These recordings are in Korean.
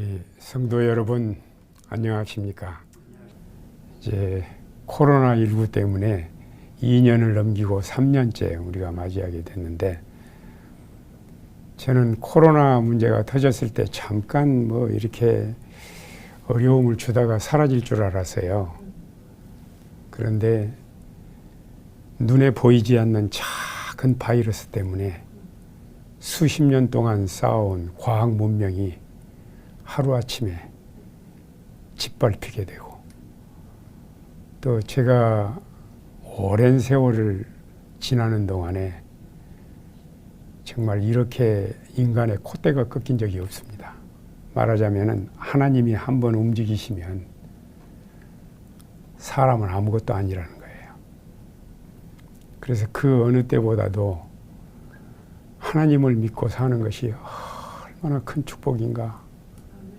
우리 성도 여러분 안녕하십니까? 이제 코로나19 때문에 2년을 넘기고 3년째 우리가 맞이하게 됐는데, 저는 코로나 문제가 터졌을 때 잠깐 뭐 이렇게 어려움을 주다가 사라질 줄 알았어요. 그런데 눈에 보이지 않는 작은 바이러스 때문에 수십 년 동안 쌓아온 과학 문명이 하루아침에 짓밟히게 되고, 또 제가 오랜 세월을 지나는 동안에 정말 이렇게 인간의 콧대가 꺾인 적이 없습니다. 말하자면 하나님이 한번 움직이시면 사람은 아무것도 아니라는 거예요. 그래서 그 어느 때보다도 하나님을 믿고 사는 것이 얼마나 큰 축복인가,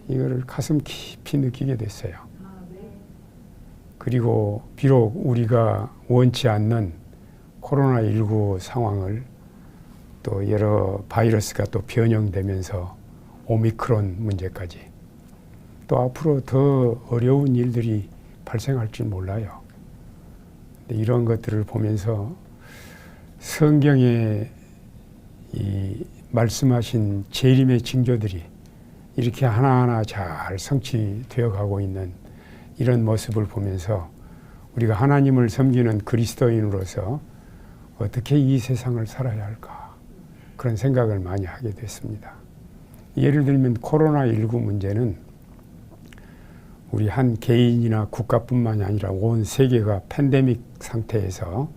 이거를 가슴 깊이 느끼게 됐어요. 그리고 비록 우리가 원치 않는 코로나19 상황을 또 여러 바이러스가 또 변형되면서 오미크론 문제까지, 또 앞으로 더 어려운 일들이 발생할 줄 몰라요. 근데 이런 것들을 보면서 성경에 이 말씀하신 재림의 징조들이 이렇게 하나하나 잘 성취되어 가고 있는 이런 모습을 보면서 우리가 하나님을 섬기는 그리스도인으로서 어떻게 이 세상을 살아야 할까, 그런 생각을 많이 하게 됐습니다. 예를 들면 코로나19 문제는 우리 한 개인이나 국가뿐만이 아니라 온 세계가 팬데믹 상태에서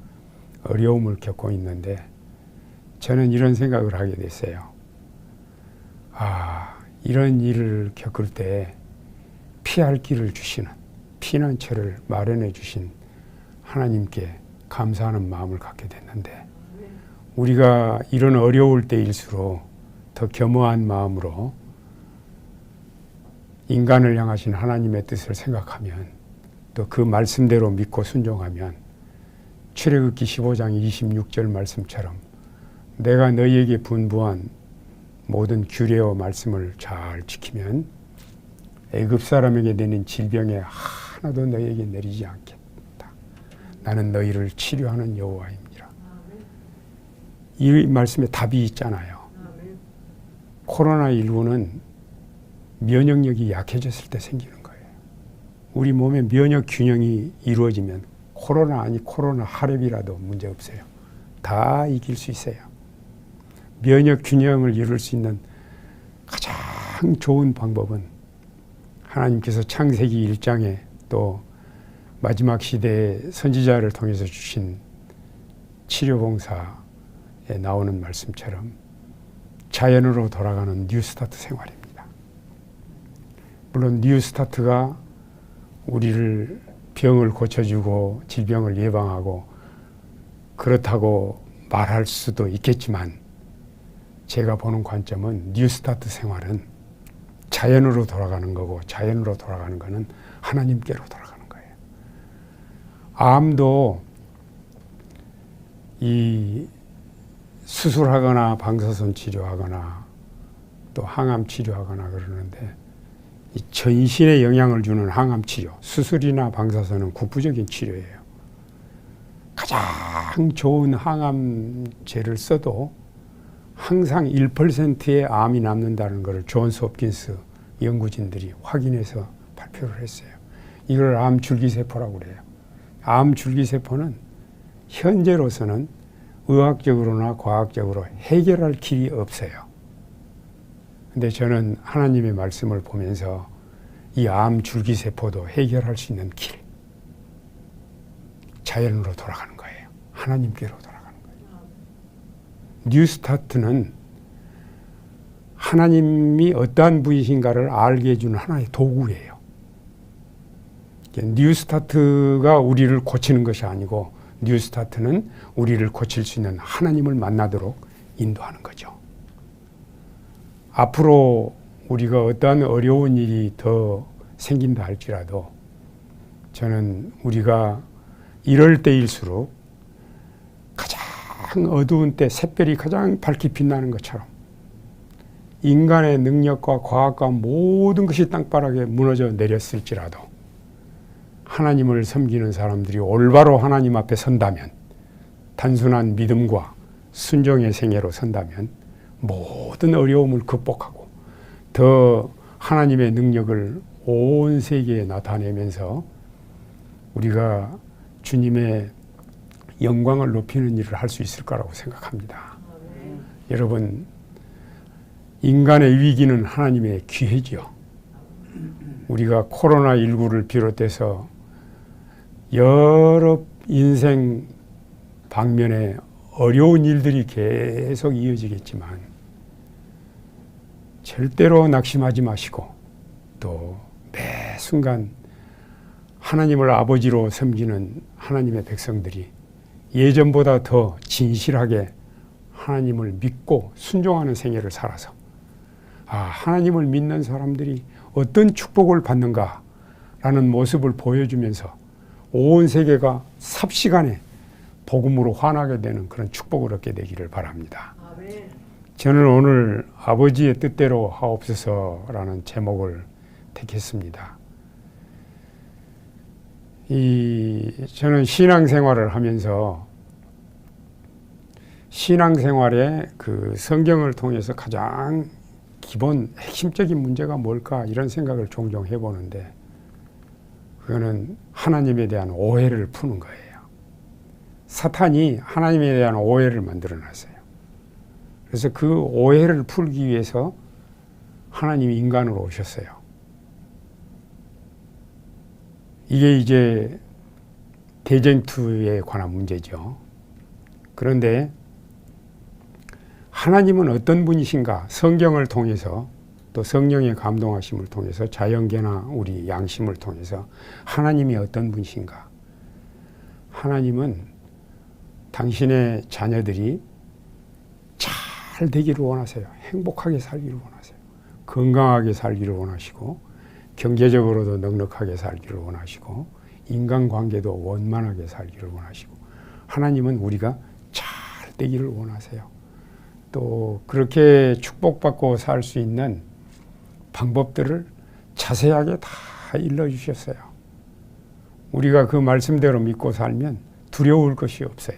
어려움을 겪고 있는데, 저는 이런 생각을 하게 됐어요. 이런 일을 겪을 때 피할 길을 주시는, 피난처를 마련해 주신 하나님께 감사하는 마음을 갖게 됐는데, 우리가 이런 어려울 때일수록 더 겸허한 마음으로 인간을 향하신 하나님의 뜻을 생각하면, 또 그 말씀대로 믿고 순종하면 출애굽기 15장 26절 말씀처럼 내가 너희에게 분부한 모든 규례와 말씀을 잘 지키면 애굽 사람에게 내는 질병에 하나도 너희에게 내리지 않겠다. 나는 너희를 치료하는 여호와입니다. 이 말씀에 답이 있잖아요. 코로나19는 면역력이 약해졌을 때 생기는 거예요. 우리 몸의 면역 균형이 이루어지면 코로나 아니 코로나 하랩이라도 문제 없어요. 다 이길 수 있어요. 면역 균형을 이룰 수 있는 가장 좋은 방법은 하나님께서 창세기 1장에 또 마지막 시대의 선지자를 통해서 주신 치료봉사에 나오는 말씀처럼 자연으로 돌아가는 뉴스타트 생활입니다. 물론 뉴스타트가 우리를 병을 고쳐주고 질병을 예방하고 그렇다고 말할 수도 있겠지만, 제가 보는 관점은 뉴스타트 생활은 자연으로 돌아가는 거고, 자연으로 돌아가는 거는 하나님께로 돌아가는 거예요. 암도 이 수술하거나 방사선 치료하거나 또 항암 치료하거나 그러는데, 이 전신에 영향을 주는 항암 치료, 수술이나 방사선은 국부적인 치료예요. 가장 좋은 항암제를 써도 항상 1%의 암이 남는다는 것을 존스 홉킨스 연구진들이 확인해서 발표를 했어요. 이걸 암 줄기세포라고 그래요. 암 줄기세포는 현재로서는 의학적으로나 과학적으로 해결할 길이 없어요. 근데 저는 하나님의 말씀을 보면서 이 암 줄기세포도 해결할 수 있는 길, 자연으로 돌아가는 거예요. 하나님께로 돌아가는 거예요. 뉴스타트는 하나님이 어떠한 분이신가를 알게 해주는 하나의 도구예요. 뉴스타트가 우리를 고치는 것이 아니고, 뉴스타트는 우리를 고칠 수 있는 하나님을 만나도록 인도하는 거죠. 앞으로 우리가 어떠한 어려운 일이 더 생긴다 할지라도, 저는 우리가 이럴 때일수록 가장 어두운 때 샛별이 가장 밝게 빛나는 것처럼 인간의 능력과 과학과 모든 것이 땅바닥에 무너져 내렸을지라도 하나님을 섬기는 사람들이 올바로 하나님 앞에 선다면, 단순한 믿음과 순종의 생애로 선다면 모든 어려움을 극복하고 더 하나님의 능력을 온 세계에 나타내면서 우리가 주님의 영광을 높이는 일을 할 수 있을 거라고 생각합니다. 여러분, 인간의 위기는 하나님의 기회지요. 우리가 코로나19를 비롯해서 여러 인생 방면에 어려운 일들이 계속 이어지겠지만 절대로 낙심하지 마시고 또 매 순간 하나님을 아버지로 섬기는 하나님의 백성들이 예전보다 더 진실하게 하나님을 믿고 순종하는 생애를 살아서 하나님을 믿는 사람들이 어떤 축복을 받는가라는 모습을 보여주면서 온 세계가 삽시간에 복음으로 환하게 되는 그런 축복을 얻게 되기를 바랍니다. 아멘. 저는 오늘 아버지의 뜻대로 하옵소서라는 제목을 택했습니다. 저는 신앙생활을 하면서 신앙생활에 그 성경을 통해서 가장 기본 핵심적인 문제가 뭘까 이런 생각을 종종 해보는데 그거는 하나님에 대한 오해를 푸는 거예요. 사탄이 하나님에 대한 오해를 만들어 놨어요. 그래서 그 오해를 풀기 위해서 하나님이 인간으로 오셨어요. 이게 이제 대쟁투에 관한 문제죠. 그런데 하나님은 어떤 분이신가? 성경을 통해서 또 성령의 감동하심을 통해서 자연계나 우리 양심을 통해서 하나님이 어떤 분이신가? 하나님은 당신의 자녀들이 잘 되기를 원하세요. 행복하게 살기를 원하세요. 건강하게 살기를 원하시고 경제적으로도 넉넉하게 살기를 원하시고 인간관계도 원만하게 살기를 원하시고 하나님은 우리가 잘 되기를 원하세요. 또 그렇게 축복받고 살 수 있는 방법들을 자세하게 다 일러주셨어요. 우리가 그 말씀대로 믿고 살면 두려울 것이 없어요.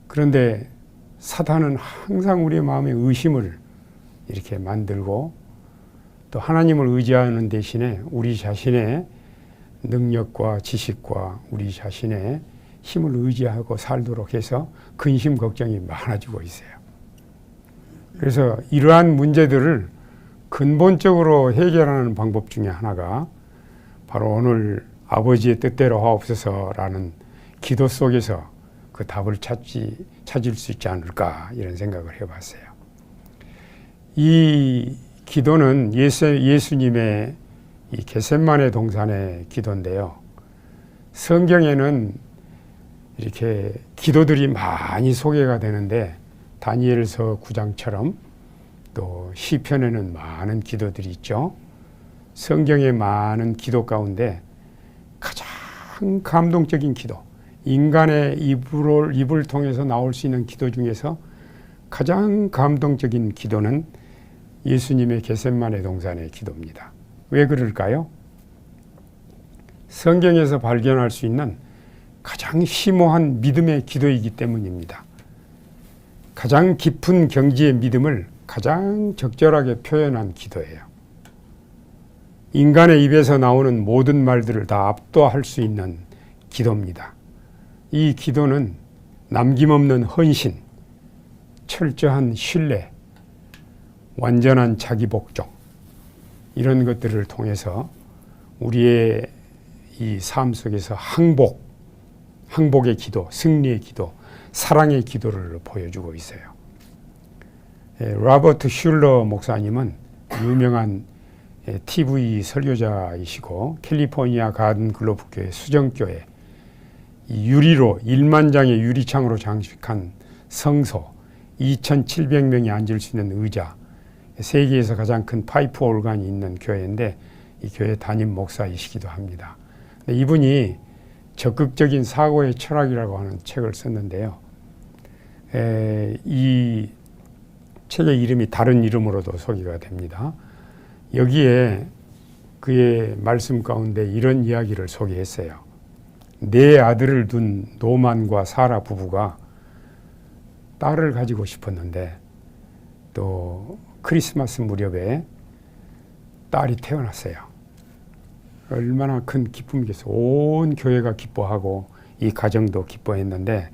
그런데 사탄은 항상 우리의 마음에 의심을 이렇게 만들고 또 하나님을 의지하는 대신에 우리 자신의 능력과 지식과 우리 자신의 힘을 의지하고 살도록 해서 근심 걱정이 많아지고 있어요. 그래서 이러한 문제들을 근본적으로 해결하는 방법 중에 하나가 바로 오늘 아버지의 뜻대로 하옵소서라는 기도 속에서 그 답을 찾을 수 있지 않을까 이런 생각을 해봤어요. 이 기도는 예수님의 이 겟세마네 동산의 기도인데요. 성경에는 이렇게 기도들이 많이 소개가 되는데 다니엘서 9장처럼 또 시편에는 많은 기도들이 있죠. 성경의 많은 기도 가운데 가장 감동적인 기도, 인간의 입을 통해서 나올 수 있는 기도 중에서 가장 감동적인 기도는 예수님의 겟세마네 동산의 기도입니다. 왜 그럴까요? 성경에서 발견할 수 있는 가장 심오한 믿음의 기도이기 때문입니다. 가장 깊은 경지의 믿음을 가장 적절하게 표현한 기도예요. 인간의 입에서 나오는 모든 말들을 다 압도할 수 있는 기도입니다. 이 기도는 남김없는 헌신, 철저한 신뢰, 완전한 자기 복종 이런 것들을 통해서 우리의 이 삶 속에서 항복의 기도, 승리의 기도, 사랑의 기도를 보여주고 있어요. 로버트 슐러 목사님은 유명한 TV 설교자이시고 캘리포니아 가든 글로브 교회 수정교회 유리로 1만 장의 유리창으로 장식한 성소, 2,700명이 앉을 수 있는 의자, 세계에서 가장 큰 파이프 오르간이 있는 교회인데 이 교회 담임 목사이시기도 합니다. 이분이 적극적인 사고의 철학이라고 하는 책을 썼는데요. 이 책의 이름이 다른 이름으로도 소개가 됩니다. 여기에 그의 말씀 가운데 이런 이야기를 소개했어요. 네 아들을 둔 노만과 사라 부부가 딸을 가지고 싶었는데 또 크리스마스 무렵에 딸이 태어났어요. 얼마나 큰 기쁨이겠어요. 온 교회가 기뻐하고 이 가정도 기뻐했는데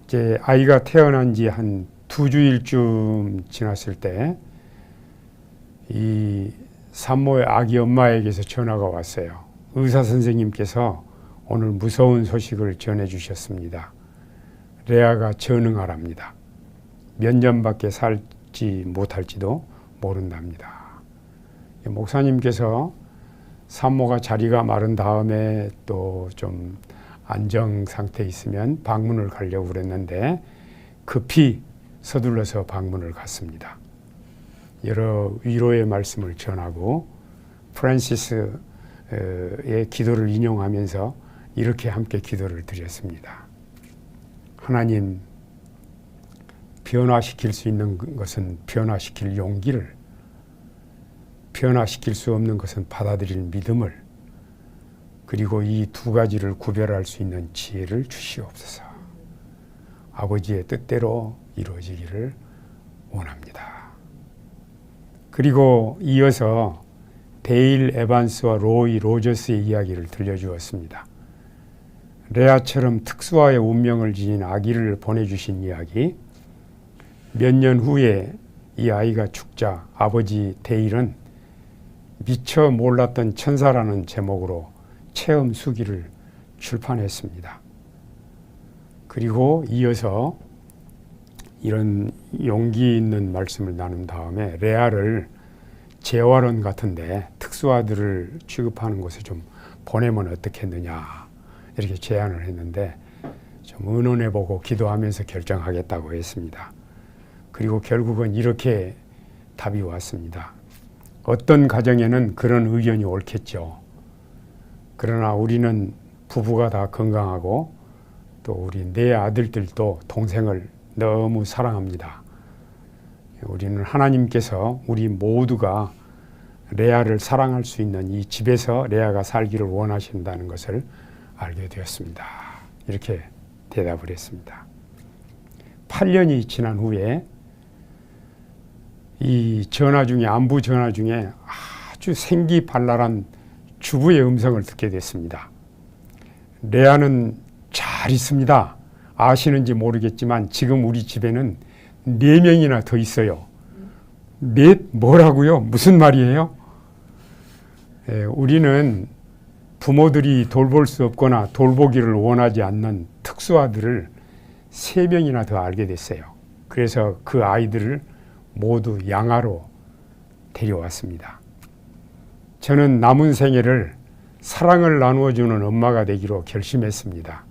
이제 아이가 태어난 지 한 2주일쯤 지났을 때 이 산모의 아기 엄마에게서 전화가 왔어요. 의사 선생님께서 오늘 무서운 소식을 전해 주셨습니다. 레아가 전응하랍니다. 몇 년밖에 살지 못할지도 모른답니다. 목사님께서 산모가 자리가 마른 다음에 또 좀 안정 상태에 있으면 방문을 가려고 그랬는데 급히 서둘러서 방문을 갔습니다. 여러 위로의 말씀을 전하고 프란시스의 기도를 인용하면서 이렇게 함께 기도를 드렸습니다. 하나님, 변화시킬 수 있는 것은 변화시킬 용기를, 변화시킬 수 없는 것은 받아들일 믿음을, 그리고 이 두 가지를 구별할 수 있는 지혜를 주시옵소서. 아버지의 뜻대로 이루어지기를 원합니다. 그리고 이어서 데일 에반스와 로이 로저스의 이야기를 들려주었습니다. 레아처럼 특수화의 운명을 지닌 아기를 보내주신 이야기. 몇 년 후에 이 아이가 죽자 아버지 데일은 미처 몰랐던 천사라는 제목으로 체험 수기를 출판했습니다. 그리고 이어서 이런 용기 있는 말씀을 나눈 다음에 레아를 재활원 같은데 특수아들을 취급하는 곳에 좀 보내면 어떻겠느냐 이렇게 제안을 했는데 좀 의논해보고 기도하면서 결정하겠다고 했습니다. 그리고 결국은 이렇게 답이 왔습니다. 어떤 가정에는 그런 의견이 옳겠죠. 그러나 우리는 부부가 다 건강하고 또 우리 네 아들들도 동생을 너무 사랑합니다. 우리는 하나님께서 우리 모두가 레아를 사랑할 수 있는 이 집에서 레아가 살기를 원하신다는 것을 알게 되었습니다. 이렇게 대답을 했습니다. 8년이 지난 후에 이 전화 중에 안부 전화 중에 아주 생기발랄한 주부의 음성을 듣게 됐습니다. 레아는 잘 있습니다. 아시는지 모르겠지만 지금 우리 집에는 4명이나 더 있어요. 뭐라고요? 무슨 말이에요? 우리는 부모들이 돌볼 수 없거나 돌보기를 원하지 않는 특수아들을 3명이나 더 알게 됐어요. 그래서 그 아이들을 모두 양아로 데려왔습니다. 저는 남은 생애를 사랑을 나누어주는 엄마가 되기로 결심했습니다.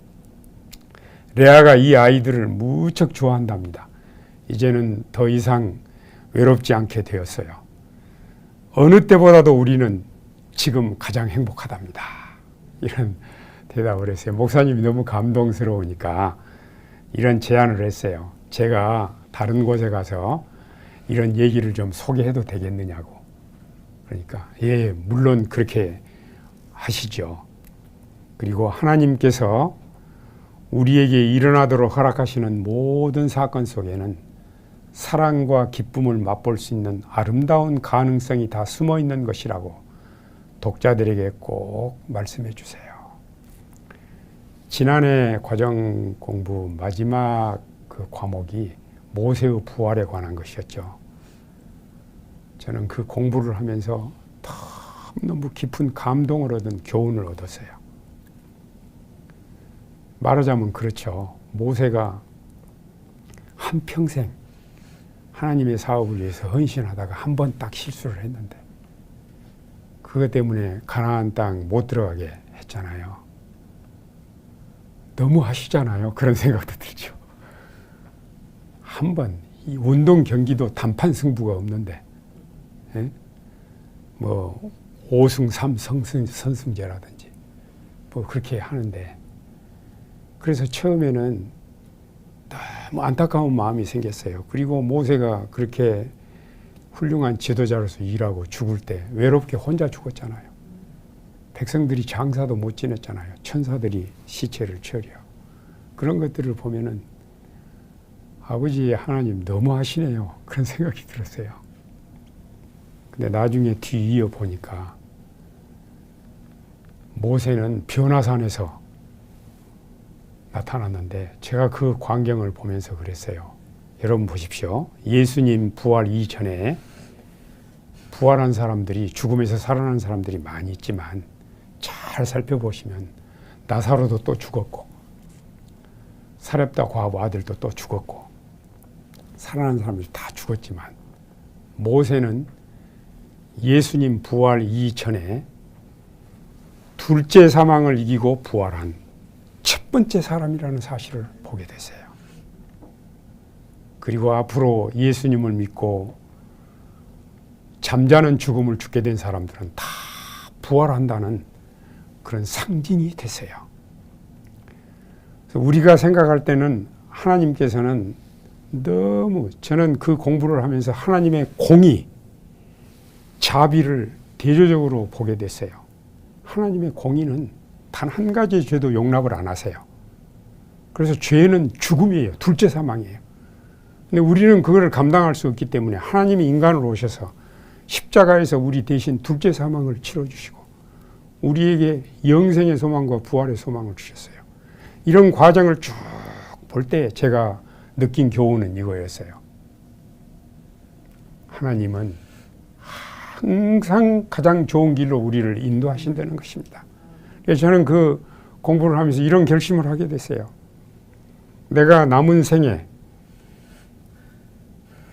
레아가 이 아이들을 무척 좋아한답니다. 이제는 더 이상 외롭지 않게 되었어요. 어느 때보다도 우리는 지금 가장 행복하답니다. 이런 대답을 했어요. 목사님이 너무 감동스러우니까 이런 제안을 했어요. 제가 다른 곳에 가서 이런 얘기를 좀 소개해도 되겠느냐고. 그러니까 예, 물론 그렇게 하시죠. 그리고 하나님께서 우리에게 일어나도록 허락하시는 모든 사건 속에는 사랑과 기쁨을 맛볼 수 있는 아름다운 가능성이 다 숨어 있는 것이라고 독자들에게 꼭 말씀해 주세요. 지난해 과정 공부 마지막 그 과목이 모세의 부활에 관한 것이었죠. 저는 그 공부를 하면서 너무 깊은 감동을 얻은 교훈을 얻었어요. 말하자면 그렇죠. 모세가 한평생 하나님의 사업을 위해서 헌신하다가 한 번 딱 실수를 했는데 그것 때문에 가나안 땅 못 들어가게 했잖아요. 너무 하시잖아요. 그런 생각도 들죠. 한 번 이 운동 경기도 단판 승부가 없는데 예? 뭐 5승 3 선승제라든지 뭐 그렇게 하는데 그래서 처음에는 너무 안타까운 마음이 생겼어요. 그리고 모세가 그렇게 훌륭한 지도자로서 일하고 죽을 때 외롭게 혼자 죽었잖아요. 백성들이 장사도 못 지냈잖아요. 천사들이 시체를 처리하고. 그런 것들을 보면은 아버지 하나님 너무하시네요. 그런 생각이 들었어요. 근데 나중에 뒤이어 보니까 모세는 변화산에서 나타났는데 제가 그 광경을 보면서 그랬어요. 여러분 보십시오. 예수님 부활 이전에 부활한 사람들이, 죽음에서 살아난 사람들이 많이 있지만 잘 살펴보시면 나사로도 또 죽었고 사렙다 과부 아들도 또 죽었고 살아난 사람들이 다 죽었지만 모세는 예수님 부활 이전에 둘째 사망을 이기고 부활한 첫 번째 사람이라는 사실을 보게 됐어요. 그리고 앞으로 예수님을 믿고 잠자는 죽음을 죽게 된 사람들은 다 부활한다는 그런 상징이 됐어요. 그래서 우리가 생각할 때는 하나님께서는 너무, 저는 그 공부를 하면서 하나님의 공의, 자비를 대조적으로 보게 됐어요. 하나님의 공의는 단 한 가지 죄도 용납을 안 하세요. 그래서 죄는 죽음이에요. 둘째 사망이에요. 근데 우리는 그걸 감당할 수 없기 때문에 하나님이 인간으로 오셔서 십자가에서 우리 대신 둘째 사망을 치러주시고 우리에게 영생의 소망과 부활의 소망을 주셨어요. 이런 과정을 쭉 볼 때 제가 느낀 교훈은 이거였어요. 하나님은 항상 가장 좋은 길로 우리를 인도하신다는 것입니다. 그래서 저는 그 공부를 하면서 이런 결심을 하게 됐어요. 내가 남은 생에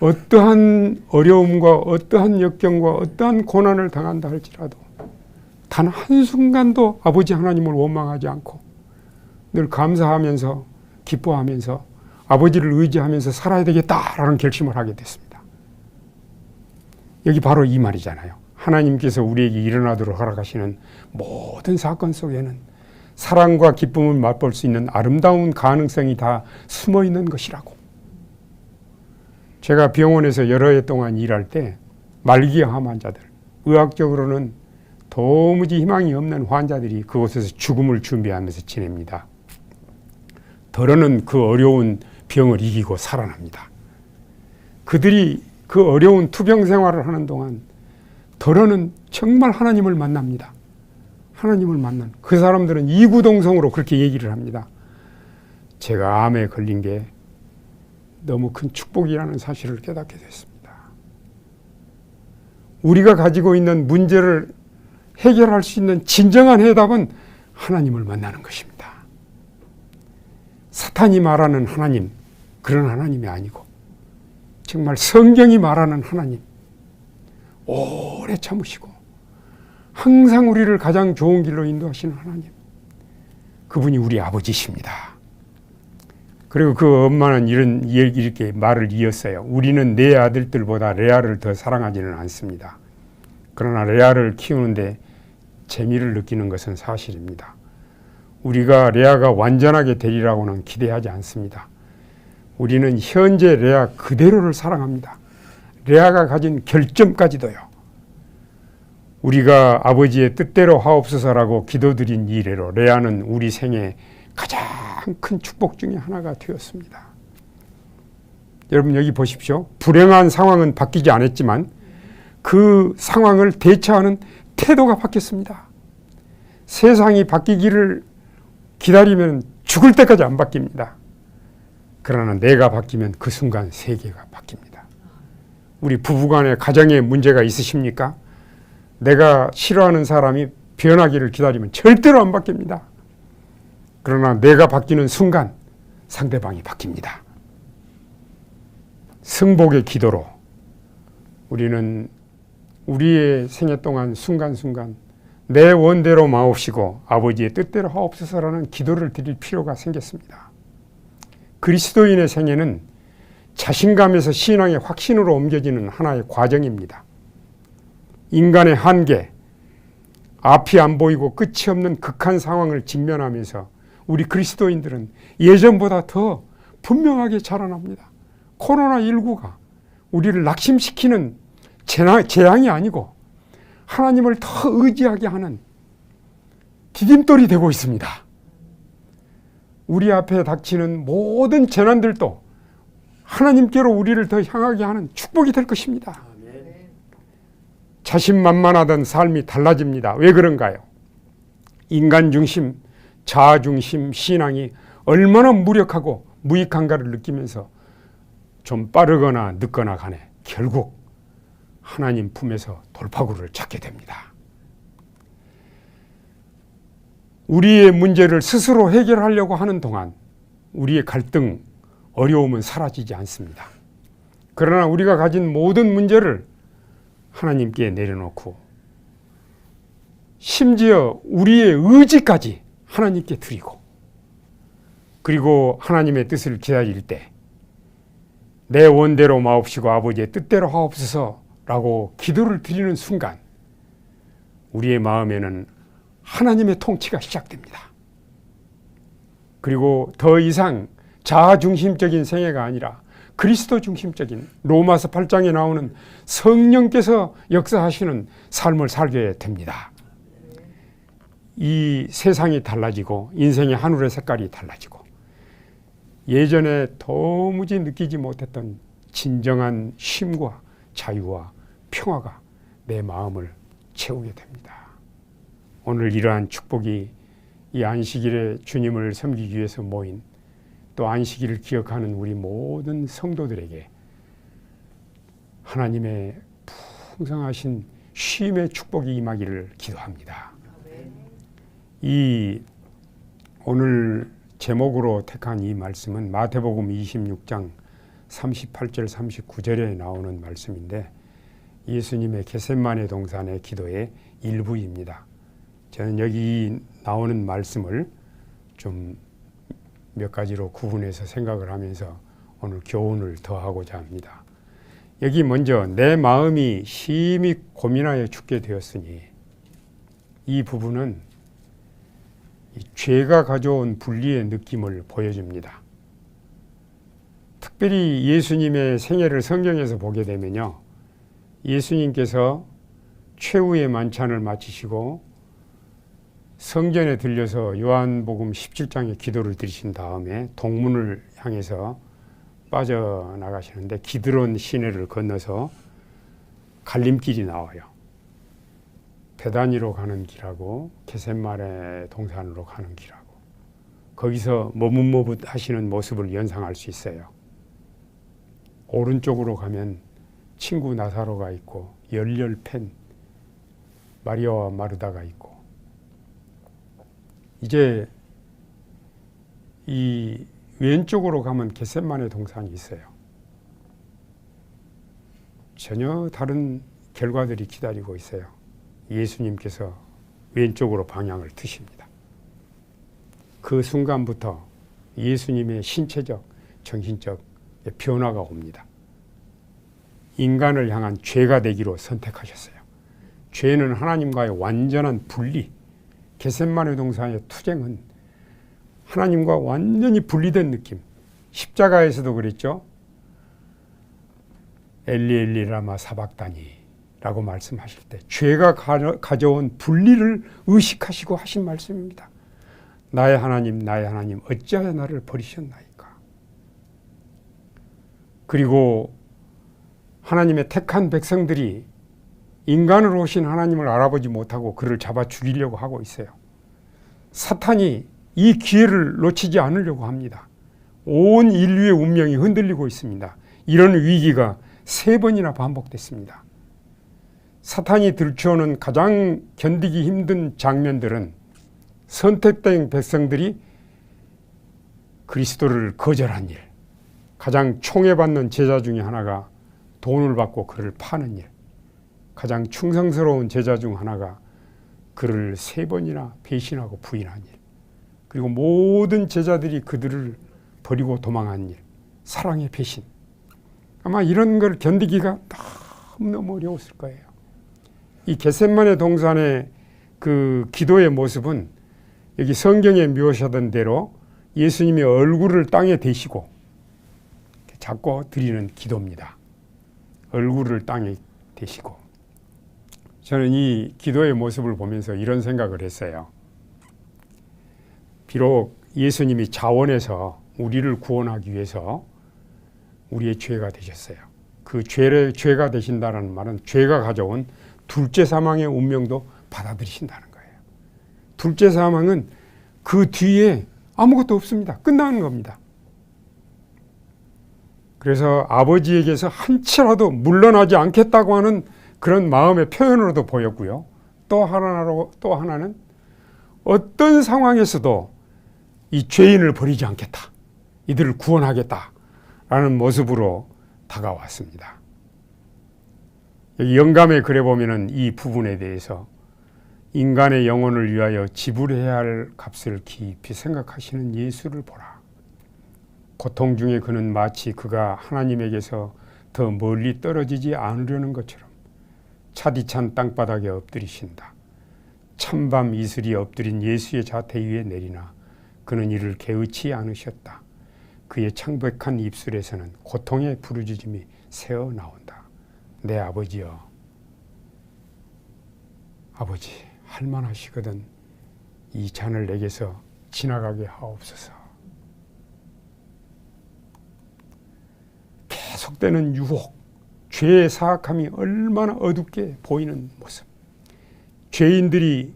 어떠한 어려움과 어떠한 역경과 어떠한 고난을 당한다 할지라도 단 한순간도 아버지 하나님을 원망하지 않고 늘 감사하면서 기뻐하면서 아버지를 의지하면서 살아야 되겠다라는 결심을 하게 됐습니다. 여기 바로 이 말이잖아요. 하나님께서 우리에게 일어나도록 허락하시는 모든 사건 속에는 사랑과 기쁨을 맛볼 수 있는 아름다운 가능성이 다 숨어 있는 것이라고. 제가 병원에서 여러 해 동안 일할 때 말기암 환자들, 의학적으로는 도무지 희망이 없는 환자들이 그곳에서 죽음을 준비하면서 지냅니다. 더러는 그 어려운 병을 이기고 살아납니다. 그들이 그 어려운 투병 생활을 하는 동안 더러는 정말 하나님을 만납니다. 하나님을 만난 그 사람들은 이구동성으로 그렇게 얘기를 합니다. 제가 암에 걸린 게 너무 큰 축복이라는 사실을 깨닫게 됐습니다. 우리가 가지고 있는 문제를 해결할 수 있는 진정한 해답은 하나님을 만나는 것입니다. 사탄이 말하는 하나님, 그런 하나님이 아니고 정말 성경이 말하는 하나님, 오래 참으시고 항상 우리를 가장 좋은 길로 인도하시는 하나님, 그분이 우리 아버지십니다. 그리고 그 엄마는 이렇게 말을 이었어요. 우리는 내 아들들보다 레아를 더 사랑하지는 않습니다. 그러나 레아를 키우는데 재미를 느끼는 것은 사실입니다. 우리가 레아가 완전하게 되리라고는 기대하지 않습니다. 우리는 현재 레아 그대로를 사랑합니다. 레아가 가진 결점까지도요. 우리가 아버지의 뜻대로 하옵소서라고 기도드린 이래로 레아는 우리 생에 가장 큰 축복 중에 하나가 되었습니다. 여러분 여기 보십시오. 불행한 상황은 바뀌지 않았지만 그 상황을 대처하는 태도가 바뀌었습니다. 세상이 바뀌기를 기다리면 죽을 때까지 안 바뀝니다. 그러나 내가 바뀌면 그 순간 세계가 바뀝니다. 우리 부부간에 가정에 문제가 있으십니까? 내가 싫어하는 사람이 변하기를 기다리면 절대로 안 바뀝니다. 그러나 내가 바뀌는 순간 상대방이 바뀝니다. 승복의 기도로 우리는 우리의 생애 동안 순간순간 내 원대로 마옵시고 아버지의 뜻대로 하옵소서라는 기도를 드릴 필요가 생겼습니다. 그리스도인의 생애는 자신감에서 신앙의 확신으로 옮겨지는 하나의 과정입니다. 인간의 한계, 앞이 안 보이고 끝이 없는 극한 상황을 직면하면서 우리 그리스도인들은 예전보다 더 분명하게 자라납니다. 코로나19가 우리를 낙심시키는 재앙이 아니고 하나님을 더 의지하게 하는 디딤돌이 되고 있습니다. 우리 앞에 닥치는 모든 재난들도 하나님께로 우리를 더 향하게 하는 축복이 될 것입니다. 자신만만하던 삶이 달라집니다. 왜 그런가요? 인간 중심, 자아 중심 신앙이 얼마나 무력하고 무익한가를 느끼면서 좀 빠르거나 늦거나 간에 결국 하나님 품에서 돌파구를 찾게 됩니다. 우리의 문제를 스스로 해결하려고 하는 동안 우리의 갈등, 어려움은 사라지지 않습니다. 그러나 우리가 가진 모든 문제를 하나님께 내려놓고 심지어 우리의 의지까지 하나님께 드리고 그리고 하나님의 뜻을 기다릴 때 내 원대로 마옵시고 아버지의 뜻대로 하옵소서라고 기도를 드리는 순간 우리의 마음에는 하나님의 통치가 시작됩니다. 그리고 더 이상 자아 중심적인 생애가 아니라 그리스도 중심적인 로마서 8장에 나오는 성령께서 역사하시는 삶을 살게 됩니다. 이 세상이 달라지고 인생의 하늘의 색깔이 달라지고 예전에 도무지 느끼지 못했던 진정한 쉼과 자유와 평화가 내 마음을 채우게 됩니다. 오늘 이러한 축복이 이 안식일에 주님을 섬기기 위해서 모인 또 안식일을 기억하는 우리 모든 성도들에게 하나님의 풍성하신 쉼의 축복이 임하기를 기도합니다. 이 오늘 제목으로 택한 이 말씀은 마태복음 26장 38절 39절에 나오는 말씀인데 예수님의 겟세마네 동산의 기도의 일부입니다. 저는 여기 나오는 말씀을 좀 몇 가지로 구분해서 생각을 하면서 오늘 교훈을 더하고자 합니다. 여기 먼저 내 마음이 심히 고민하여 죽게 되었으니 이 부분은 죄가 가져온 분리의 느낌을 보여줍니다. 특별히 예수님의 생애를 성경에서 보게 되면요, 예수님께서 최후의 만찬을 마치시고 성전에 들려서 요한복음 17장에 기도를 드리신 다음에 동문을 향해서 빠져나가시는데 기드론 시내를 건너서 갈림길이 나와요. 베다니로 가는 길하고 겟세마네 동산으로 가는 길하고 거기서 머뭇머뭇 하시는 모습을 연상할 수 있어요. 오른쪽으로 가면 친구 나사로가 있고 열렬 팬 마리아와 마르다가 있고 이제 이 왼쪽으로 가면 겟세마네 동산이 있어요. 전혀 다른 결과들이 기다리고 있어요. 예수님께서 왼쪽으로 방향을 트십니다. 그 순간부터 예수님의 신체적, 정신적 변화가 옵니다. 인간을 향한 죄가 되기로 선택하셨어요. 죄는 하나님과의 완전한 분리, 겟세마네 동산의 투쟁은 하나님과 완전히 분리된 느낌. 십자가에서도 그랬죠. 엘리 엘리 라마 사박다니 라고 말씀하실 때 죄가 가져온 분리를 의식하시고 하신 말씀입니다. 나의 하나님 어찌하여 나를 버리셨나이까. 그리고 하나님의 택한 백성들이 인간으로 오신 하나님을 알아보지 못하고 그를 잡아 죽이려고 하고 있어요. 사탄이 이 기회를 놓치지 않으려고 합니다. 온 인류의 운명이 흔들리고 있습니다. 이런 위기가 3번이나 반복됐습니다. 사탄이 들추어오는 가장 견디기 힘든 장면들은 선택된 백성들이 그리스도를 거절한 일, 가장 총애받는 제자 중에 하나가 돈을 받고 그를 파는 일, 가장 충성스러운 제자 중 하나가 그를 3번이나 배신하고 부인한 일, 그리고 모든 제자들이 그들을 버리고 도망한 일, 사랑의 배신. 아마 이런 걸 견디기가 너무 어려웠을 거예요. 이 겟세마네 동산의 그 기도의 모습은 여기 성경에 묘사된 대로 예수님이 얼굴을 땅에 대시고 잡고 드리는 기도입니다. 얼굴을 땅에 대시고. 저는 이 기도의 모습을 보면서 이런 생각을 했어요. 비록 예수님이 자원해서 우리를 구원하기 위해서 우리의 죄가 되셨어요. 그 죄가 되신다는 말은 죄가 가져온 둘째 사망의 운명도 받아들이신다는 거예요. 둘째 사망은 그 뒤에 아무것도 없습니다. 끝나는 겁니다. 그래서 아버지에게서 한치라도 물러나지 않겠다고 하는 그런 마음의 표현으로도 보였고요. 또 하나는 어떤 상황에서도 이 죄인을 버리지 않겠다. 이들을 구원하겠다라는 모습으로 다가왔습니다. 여기 영감의 글에 보면은 이 부분에 대해서 인간의 영혼을 위하여 지불해야 할 값을 깊이 생각하시는 예수를 보라. 고통 중에 그는 마치 그가 하나님에게서 더 멀리 떨어지지 않으려는 것처럼 차디찬 땅바닥에 엎드리신다. 찬밤 이슬이 엎드린 예수의 자태 위에 내리나 그는 이를 개의치 않으셨다. 그의 창백한 입술에서는 고통의 부르짖음이 새어나온다. 내 아버지여, 아버지 할만하시거든 이 잔을 내게서 지나가게 하옵소서. 계속되는 유혹, 죄의 사악함이 얼마나 어둡게 보이는 모습. 죄인들이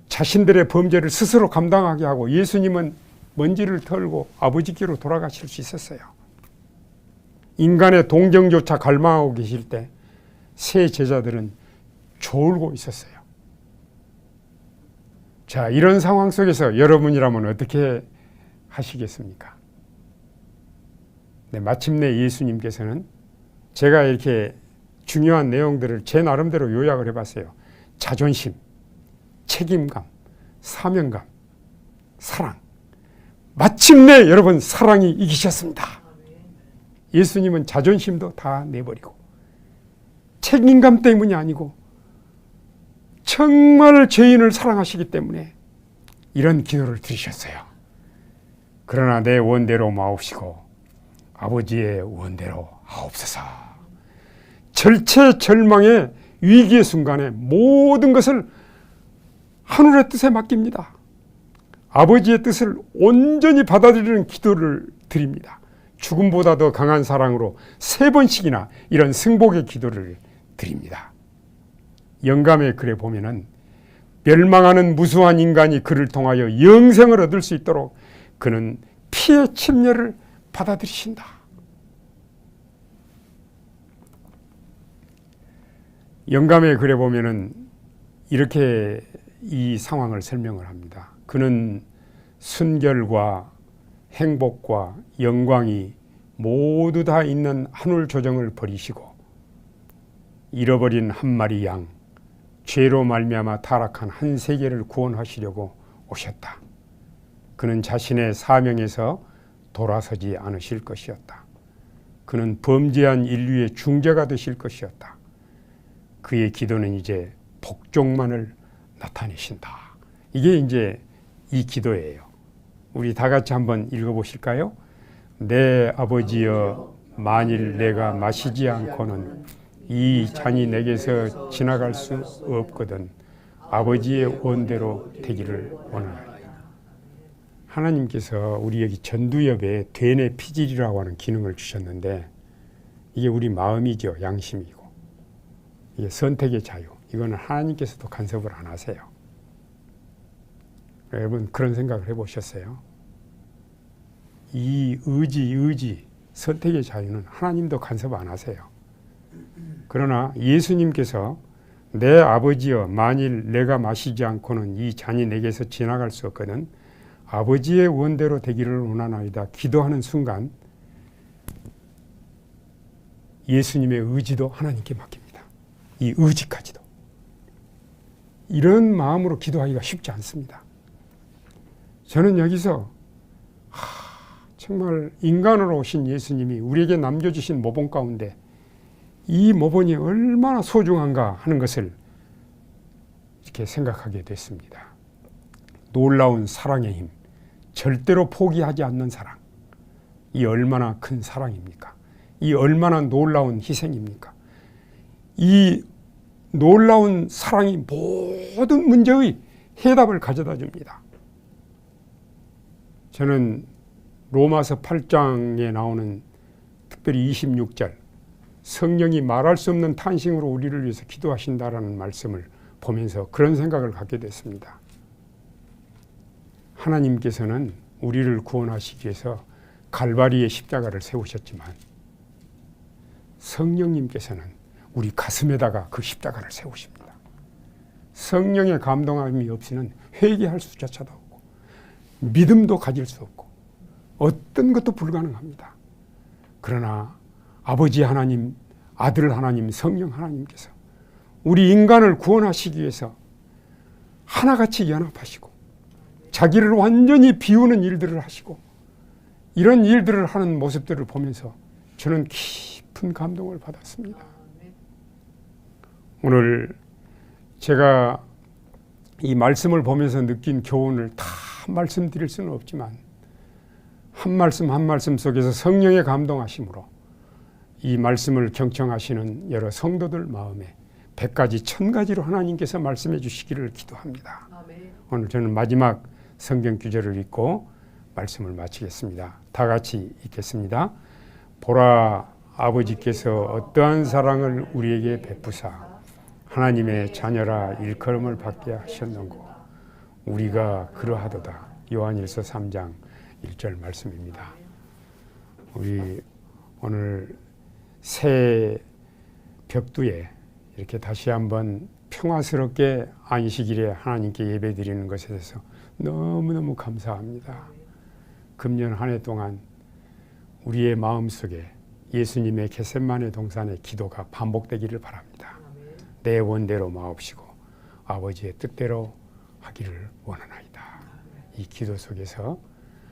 자신들의 범죄를 스스로 감당하게 하고 예수님은 먼지를 털고 아버지께로 돌아가실 수 있었어요. 인간의 동정조차 갈망하고 계실 때 세 제자들은 졸고 있었어요. 자, 이런 상황 속에서 여러분이라면 어떻게 하시겠습니까? 네, 마침내 예수님께서는 제가 이렇게 중요한 내용들을 제 나름대로 요약을 해봤어요. 자존심, 책임감, 사명감, 사랑. 마침내 여러분 사랑이 이기셨습니다. 예수님은 자존심도 다 내버리고 책임감 때문이 아니고 정말 죄인을 사랑하시기 때문에 이런 기도를 드리셨어요. 그러나 내 원대로 마옵시고 아버지의 원대로 하옵소서. 절체절망의 위기의 순간에 모든 것을 하늘의 뜻에 맡깁니다. 아버지의 뜻을 온전히 받아들이는 기도를 드립니다. 죽음보다 더 강한 사랑으로 3번씩이나 이런 승복의 기도를 드립니다. 영감의 글에 보면은 멸망하는 무수한 인간이 그를 통하여 영생을 얻을 수 있도록 그는 피의 침례를 받아들이신다. 영감의 글에 보면은 이렇게 이 상황을 설명을 합니다. 그는 순결과 행복과 영광이 모두 다 있는 하늘 조정을 버리시고 잃어버린 한 마리 양, 죄로 말미암아 타락한 한 세계를 구원하시려고 오셨다. 그는 자신의 사명에서 돌아서지 않으실 것이었다. 그는 범죄한 인류의 중재가 되실 것이었다. 그의 기도는 이제 복종만을 나타내신다. 이게 이제 이 기도예요. 우리 다 같이 한번 읽어보실까요? 내 아버지여, 만일 내가 마시지 않고는 이 잔이 내게서 지나갈 수 없거든 아버지의 원대로 되기를 원하나이다. 하나님께서 우리에게 전두엽에 되뇌 피질이라고 하는 기능을 주셨는데 이게 우리 마음이죠. 양심이고 이게 선택의 자유. 이거는 하나님께서도 간섭을 안 하세요. 여러분 그런 생각을 해보셨어요? 이 의지, 선택의 자유는 하나님도 간섭 안 하세요. 그러나 예수님께서 내 아버지여, 만일 내가 마시지 않고는 이 잔이 내게서 지나갈 수 없거든 아버지의 원대로 되기를 원하나이다 기도하는 순간 예수님의 의지도 하나님께 맡깁니다. 이 의지까지도. 이런 마음으로 기도하기가 쉽지 않습니다. 저는 여기서 정말 인간으로 오신 예수님이 우리에게 남겨주신 모본 가운데 이 모본이 얼마나 소중한가 하는 것을 이렇게 생각하게 됐습니다. 놀라운 사랑의 힘, 절대로 포기하지 않는 사랑, 이 얼마나 큰 사랑입니까? 이 얼마나 놀라운 희생입니까? 이 놀라운 사랑이 모든 문제의 해답을 가져다 줍니다. 저는 로마서 8장에 나오는 특별히 26절 성령이 말할 수 없는 탄식으로 우리를 위해서 기도하신다라는 말씀을 보면서 그런 생각을 갖게 됐습니다. 하나님께서는 우리를 구원하시기 위해서 갈바리의 십자가를 세우셨지만 성령님께서는 우리 가슴에다가 그 십자가를 세우십니다. 성령의 감동함이 없이는 회개할 수조차도 없고 믿음도 가질 수 없고 어떤 것도 불가능합니다. 그러나 아버지 하나님, 아들 하나님, 성령 하나님께서 우리 인간을 구원하시기 위해서 하나같이 연합하시고 자기를 완전히 비우는 일들을 하시고 이런 일들을 하는 모습들을 보면서 저는 깊은 감동을 받았습니다. 오늘 제가 이 말씀을 보면서 느낀 교훈을 다 말씀드릴 수는 없지만 한 말씀 한 말씀 속에서 성령의 감동하심으로 이 말씀을 경청하시는 여러 성도들 마음에 100가지 1000가지로 하나님께서 말씀해 주시기를 기도합니다. 아멘. 오늘 저는 마지막 성경 구절을 읽고 말씀을 마치겠습니다. 다 같이 읽겠습니다. 보라, 아버지께서 어떠한 사랑을 우리에게 베푸사 하나님의 자녀라 일컬음을 받게 하셨는고 우리가 그러하도다. 요한일서 3장 1절 말씀입니다. 우리 오늘 새 벽두에 이렇게 다시 한번 평화스럽게 안식일에 하나님께 예배드리는 것에 대해서 너무너무 감사합니다. 금년 한 해 동안 우리의 마음속에 예수님의 겟세마네 동산의 기도가 반복되기를 바랍니다. 내 원대로 마옵시고 아버지의 뜻대로 하기를 원하나이다. 이 기도 속에서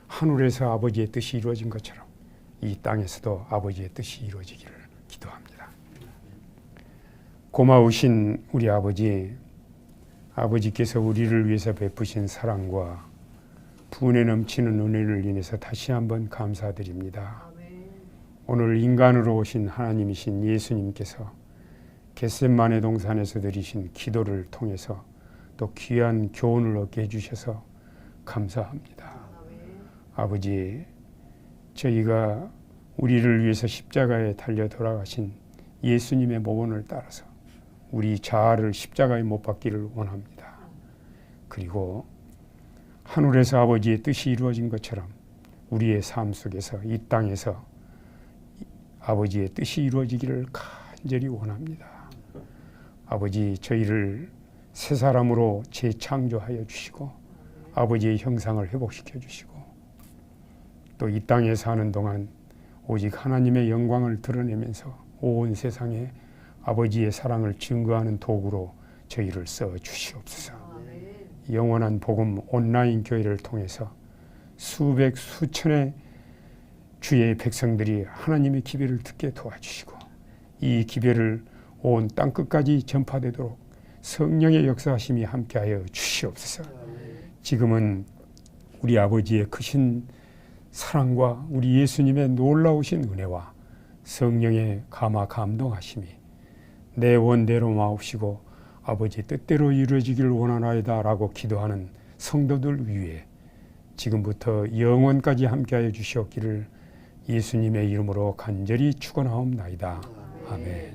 하늘에서 아버지의 뜻이 이루어진 것처럼 이 땅에서도 아버지의 뜻이 이루어지기를 기도합니다. 고마우신 우리 아버지께서 우리를 위해서 베푸신 사랑과 분에 넘치는 은혜를 인해서 다시 한번 감사드립니다. 오늘 인간으로 오신 하나님이신 예수님께서 겟세마네 동산에서 드리신 기도를 통해서 또 귀한 교훈을 얻게 해주셔서 감사합니다. 아버지, 저희가 우리를 위해서 십자가에 달려 돌아가신 예수님의 모본을 따라서 우리 자아를 십자가에 못 박기를 원합니다. 그리고 하늘에서 아버지의 뜻이 이루어진 것처럼 우리의 삶 속에서 이 땅에서 아버지의 뜻이 이루어지기를 간절히 원합니다. 아버지, 저희를 새 사람으로 재창조하여 주시고 아버지의 형상을 회복시켜 주시고 또 이 땅에 사는 동안 오직 하나님의 영광을 드러내면서 온 세상에 아버지의 사랑을 증거하는 도구로 저희를 써 주시옵소서. 영원한 복음 온라인 교회를 통해서 수백 수천의 주의 백성들이 하나님의 기별을 듣게 도와주시고 이 기별을 온 땅끝까지 전파되도록 성령의 역사하심이 함께하여 주시옵소서. 지금은 우리 아버지의 크신 사랑과 우리 예수님의 놀라우신 은혜와 성령의 감화 감동하심이 내 원대로 마옵시고 아버지 뜻대로 이루어지기를 원하나이다 라고 기도하는 성도들 위해 지금부터 영원까지 함께하여 주시옵기를 예수님의 이름으로 간절히 축원하옵나이다. 아멘.